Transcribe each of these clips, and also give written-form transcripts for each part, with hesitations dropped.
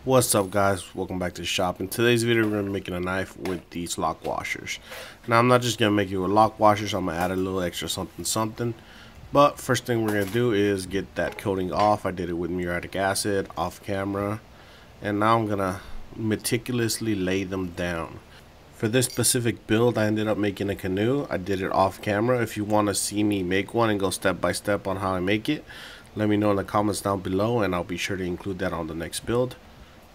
What's up, guys? Welcome back to the shop. In today's video we're going to be making a knife with these lock washers. Now I'm not just going to make it with lock washers, I'm going to add a little extra something. But first thing we're going to do is get that coating off. I did it with muriatic acid off camera, and now I'm going to meticulously lay them down. For this specific build I ended up making a canoe. I did it off camera. If you want to see me make one and go step by step on how I make it, let me know in the comments down below and I'll be sure to include that on the next build.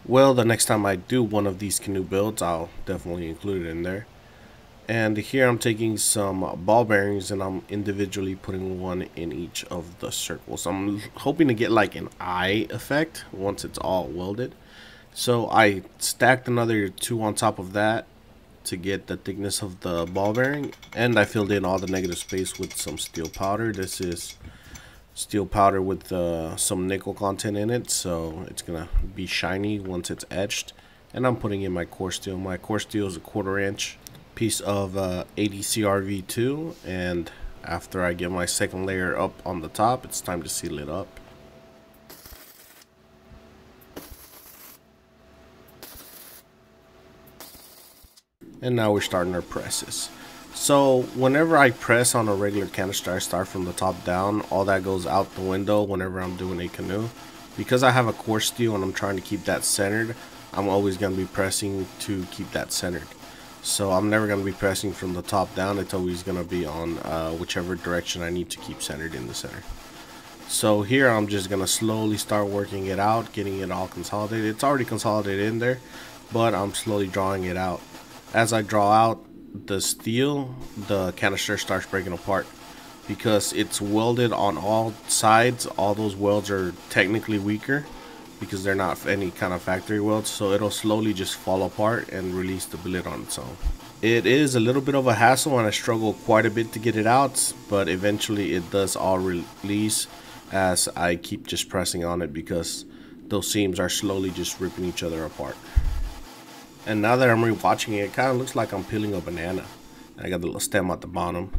Well, the next time I do one of these canoe builds, I'll definitely include it in there. And here I'm taking some ball bearings and I'm individually putting one in each of the circles. I'm hoping to get like an eye effect once it's all welded. So I stacked another two on top of that to get the thickness of the ball bearing. And I filled in all the negative space with some steel powder. This is steel powder with some nickel content in it, so it's gonna be shiny once it's etched. And I'm putting in my core steel. My core steel is a 1/4 inch piece of 80 CRV2, and after I get my second layer up on the top, it's time to seal it up. And now we're starting our presses. So whenever I press on a regular canister, I start from the top down. All that goes out the window whenever I'm doing a canoe. Because I have a core steel and I'm trying to keep that centered, I'm always going to be pressing to keep that centered. So I'm never going to be pressing from the top down. It's always going to be on whichever direction I need to keep centered in the center. So here I'm just going to slowly start working it out, getting it all consolidated. It's already consolidated in there, but I'm slowly drawing it out. As I draw out the steel, the canister starts breaking apart because it's welded on all sides. All those welds are technically weaker because they're not any kind of factory welds, so it'll slowly just fall apart and release the billet on its own. It is a little bit of a hassle and I struggle quite a bit to get it out, but eventually it does all release as I keep just pressing on it because those seams are slowly just ripping each other apart. And now that I'm rewatching it, it kind of looks like I'm peeling a banana. I got the little stem at the bottom,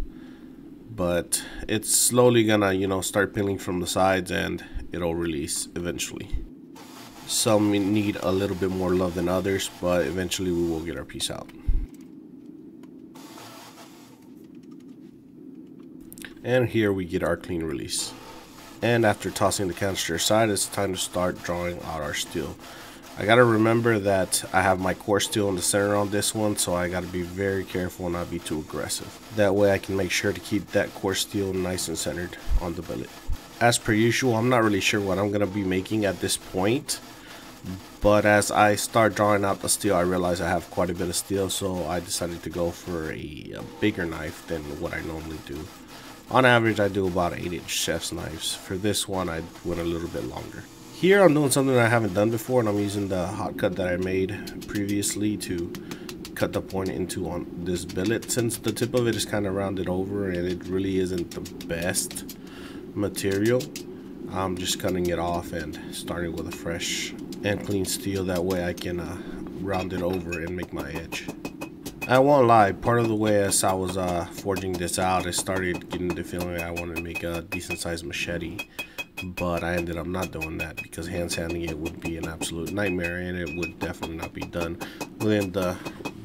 but it's slowly gonna, start peeling from the sides and it'll release eventually. Some need a little bit more love than others, but eventually we will get our piece out. And here we get our clean release. And after tossing the canister aside, it's time to start drawing out our steel. I gotta remember that I have my core steel in the center on this one, so I gotta be very careful and not be too aggressive. That way I can make sure to keep that core steel nice and centered on the billet. As per usual, I'm not really sure what I'm gonna be making at this point, but as I start drawing out the steel, I realize I have quite a bit of steel, so I decided to go for a bigger knife than what I normally do. On average, I do about 8-inch chef's knives. For this one, I went a little bit longer. Here I'm doing something I haven't done before, and I'm using the hot cut that I made previously to cut the point into on this billet. Since the tip of it is kind of rounded over and it really isn't the best material, I'm just cutting it off and starting with a fresh and clean steel. That way I can round it over and make my edge. I won't lie, part of the way as I was forging this out, I started getting the feeling I wanted to make a decent sized machete. But I ended up not doing that because hand sanding it would be an absolute nightmare, and it would definitely not be done within the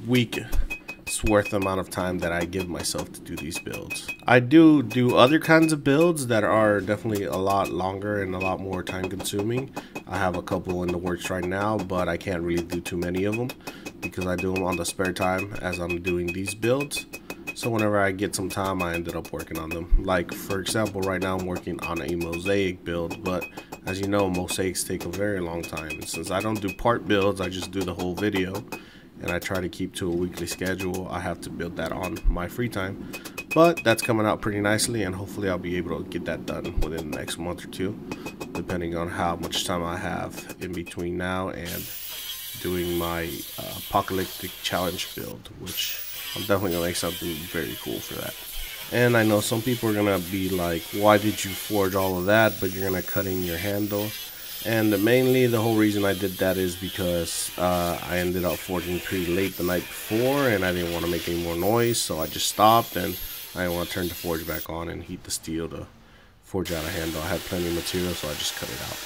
week's worth amount of time that I give myself to do these builds. I do other kinds of builds that are definitely a lot longer and a lot more time consuming. I have a couple in the works right now, but I can't really do too many of them because I do them on the spare time as I'm doing these builds. So whenever I get some time, I ended up working on them. Like, for example, right now I'm working on a mosaic build, but as you know, mosaics take a very long time. And since I don't do part builds, I just do the whole video, and I try to keep to a weekly schedule. I have to build that on my free time. But that's coming out pretty nicely, and hopefully I'll be able to get that done within the next month or two, depending on how much time I have in between now and doing my apocalyptic challenge build, which I'm definitely gonna make something very cool for that. And I know some people are gonna be like, why did you forge all of that but you're gonna cut in your handle? And mainly the whole reason I did that is because I ended up forging pretty late the night before and I didn't want to make any more noise, so I just stopped, and I didn't want to turn the forge back on and heat the steel to forge out a handle. I had plenty of material, so I just cut it out.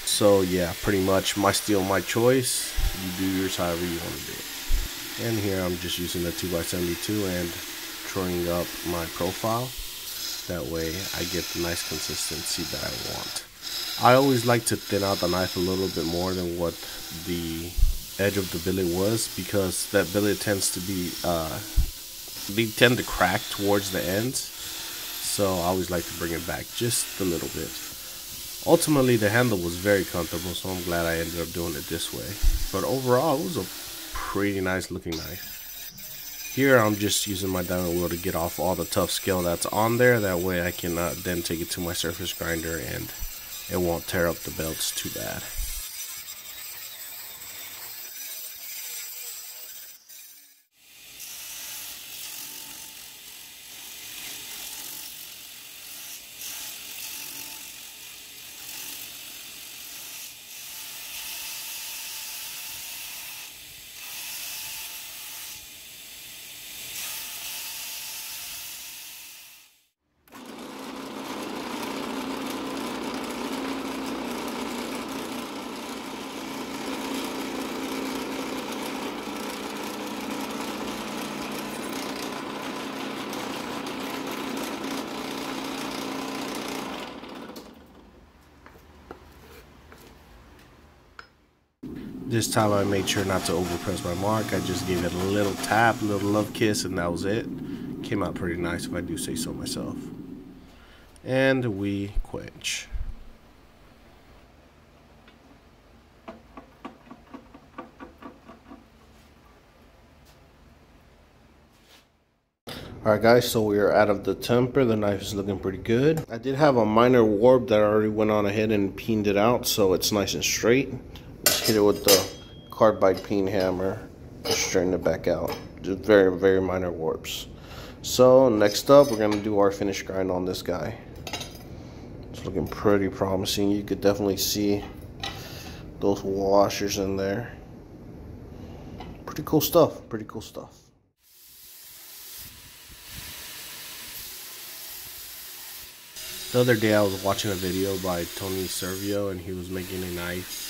So yeah, pretty much my steel, my choice. You do yours however you want to do it. And here I'm just using the 2x72 and drawing up my profile. That way I get the nice consistency that I want. I always like to thin out the knife a little bit more than what the edge of the billet was, because that billet tends to be, they tend to crack towards the ends. So I always like to bring it back just a little bit. Ultimately the handle was very comfortable, so I'm glad I ended up doing it this way. But overall it was a pretty nice looking knife. Here I'm just using my diamond wheel to get off all the tough scale that's on there. That way I can then take it to my surface grinder and it won't tear up the belts too bad. This time I made sure not to overpress my mark. I just gave it a little tap, a little love kiss, and that was it. Came out pretty nice if I do say so myself. And we quench. Alright guys, so we are out of the temper. The knife is looking pretty good. I did have a minor warp that I already went on ahead and peened it out, so it's nice and straight. Just hit it with the carbide peen hammer and straighten it back out. Just very, very minor warps. So next up, we're gonna do our finish grind on this guy. It's looking pretty promising. You could definitely see those washers in there. Pretty cool stuff, pretty cool stuff. The other day I was watching a video by Tony Servio and he was making a knife.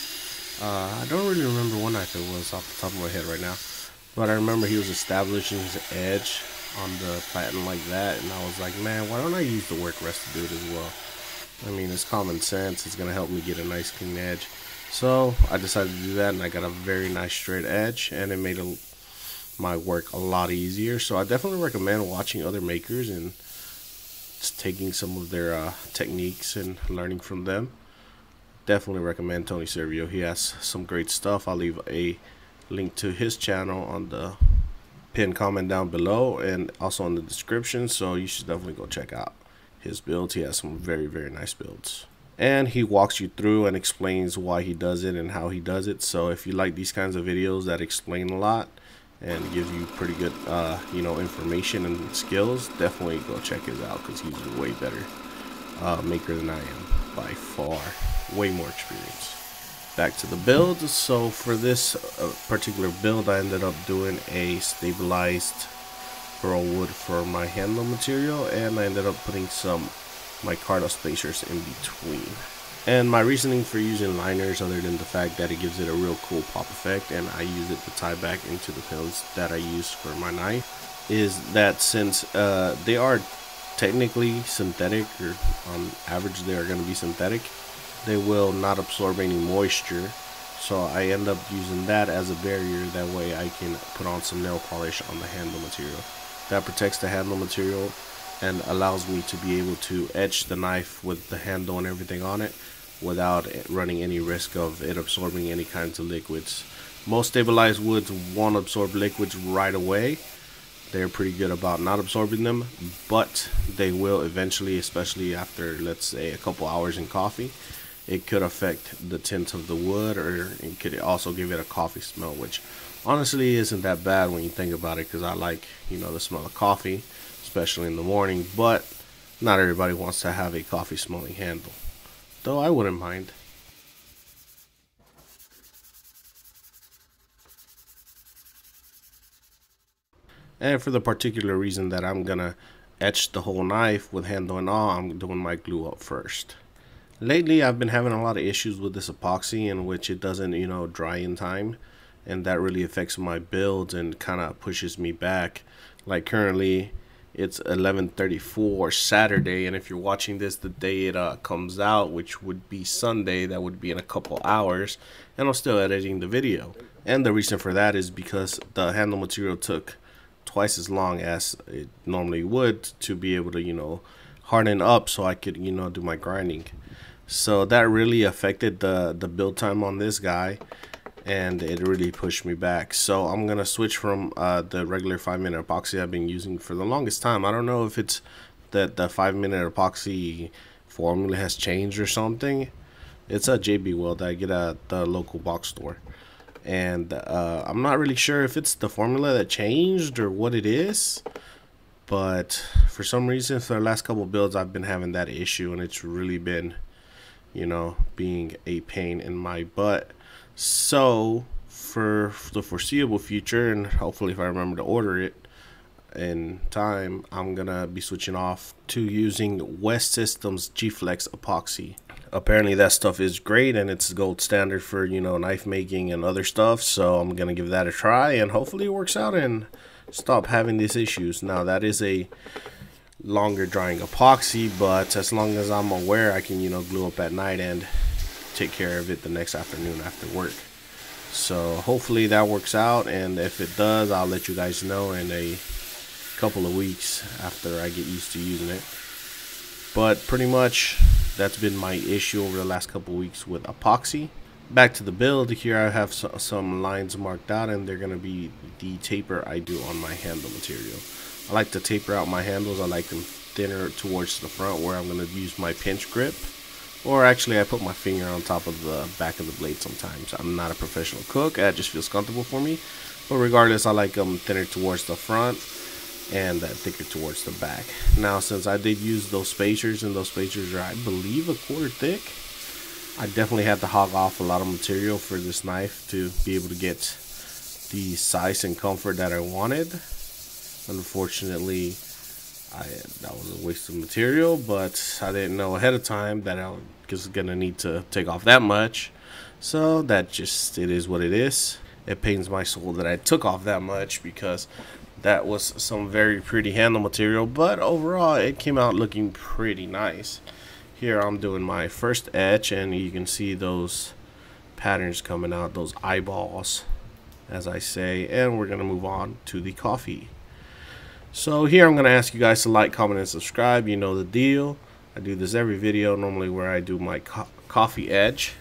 I don't really remember what knife it was off the top of my head right now, but I remember he was establishing his edge on the platen like that, and I was like, man, why don't I use the work rest to do it as well? I mean, it's common sense. It's gonna help me get a nice clean edge. So I decided to do that, and I got a very nice straight edge, and it made my work a lot easier. So I definitely recommend watching other makers and just taking some of their techniques and learning from them. Definitely recommend Tony Servio. He has some great stuff. I'll leave a link to his channel on the pinned comment down below and also in the description, so you should definitely go check out his builds. He has some very, very nice builds, and he walks you through and explains why he does it and how he does it. So if you like these kinds of videos that explain a lot and give you pretty good information and skills, definitely go check his out, because he's a way better maker than I am by far. Way more experience. Back to the build. So for this particular build, I ended up doing a stabilized burl wood for my handle material, and I ended up putting some micarta spacers in between. And my reasoning for using liners, other than the fact that it gives it a real cool pop effect and I use it to tie back into the pins that I use for my knife, is that since they are technically synthetic, or on average they are going to be synthetic, they will not absorb any moisture. So I end up using that as a barrier. That way I can put on some nail polish on the handle material. That protects the handle material and allows me to be able to etch the knife with the handle and everything on it without running any risk of it absorbing any kinds of liquids. Most stabilized woods won't absorb liquids right away. They're pretty good about not absorbing them, but they will eventually, especially after, let's say, a couple hours in coffee. It could affect the tint of the wood, or it could also give it a coffee smell, which honestly isn't that bad when you think about it, because I like, the smell of coffee, especially in the morning. But not everybody wants to have a coffee smelling handle, though I wouldn't mind. And for the particular reason that I'm gonna etch the whole knife with handle and all, I'm doing my glue up first. Lately, I've been having a lot of issues with this epoxy in which it doesn't, dry in time, and that really affects my builds and kind of pushes me back. Like currently, it's 11:34 Saturday, and if you're watching this the day it comes out, which would be Sunday, that would be in a couple hours, and I'm still editing the video. And the reason for that is because the handle material took twice as long as it normally would to be able to, harden up so I could, do my grinding. So that really affected the build time on this guy, and it really pushed me back. So I'm gonna switch from the regular 5-minute epoxy I've been using for the longest time. I don't know if it's that the 5-minute epoxy formula has changed or something. It's a JB Weld that I get at the local box store, and I'm not really sure if it's the formula that changed or what it is. But for some reason, for the last couple builds, I've been having that issue, and it's really been, being a pain in my butt. So for the foreseeable future, and hopefully if I remember to order it in time, I'm gonna be switching off to using West Systems G-Flex epoxy. Apparently that stuff is great, and it's gold standard for, knife making and other stuff. So I'm gonna give that a try, and hopefully it works out and stop having these issues. Now that is a longer drying epoxy, but as long as I'm aware, I can glue up at night and take care of it the next afternoon after work. So hopefully that works out, and if it does, I'll let you guys know in a couple of weeks after I get used to using it. But pretty much that's been my issue over the last couple of weeks with epoxy. Back to the build. Here I have some lines marked out, and they're going to be the taper I do on my handle material. I like to taper out my handles. I like them thinner towards the front where I'm going to use my pinch grip. Or actually I put my finger on top of the back of the blade sometimes. I'm not a professional cook. That just feels comfortable for me. But regardless, I like them thinner towards the front and thicker towards the back. Now since I did use those spacers, and those spacers are, I believe, 1/4 thick, I definitely had to hog off a lot of material for this knife to be able to get the size and comfort that I wanted. Unfortunately, that was a waste of material, but I didn't know ahead of time that I was gonna need to take off that much. So that just, it is what it is. It pains my soul that I took off that much, because that was some very pretty handle material, but overall it came out looking pretty nice. Here I'm doing my first etch, and you can see those patterns coming out, those eyeballs, as I say, and we're gonna move on to the coffee. So here I'm going to ask you guys to like, comment, and subscribe. You know the deal. I do this every video normally where I do my coffee edge.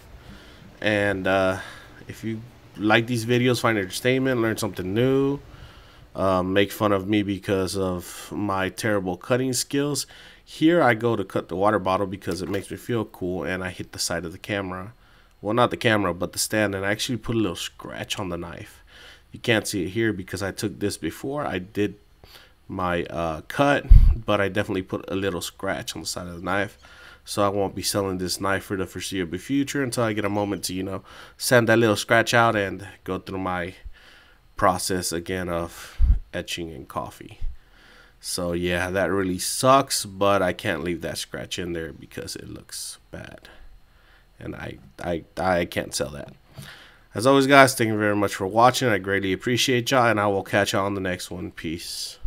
And if you like these videos, find entertainment, learn something new, make fun of me because of my terrible cutting skills, here I go to cut the water bottle because it makes me feel cool, and I hit the side of the camera. Well, not the camera, but the stand, and I actually put a little scratch on the knife. You can't see it here because I took this before I did my cut, but I definitely put a little scratch on the side of the knife. So I won't be selling this knife for the foreseeable future until I get a moment to sand that little scratch out and go through my process again of etching in coffee. So yeah, that really sucks, but I can't leave that scratch in there because it looks bad, and I can't sell that. As always, guys, thank you very much for watching. I greatly appreciate y'all, and I will catch y'all on the next one. Peace.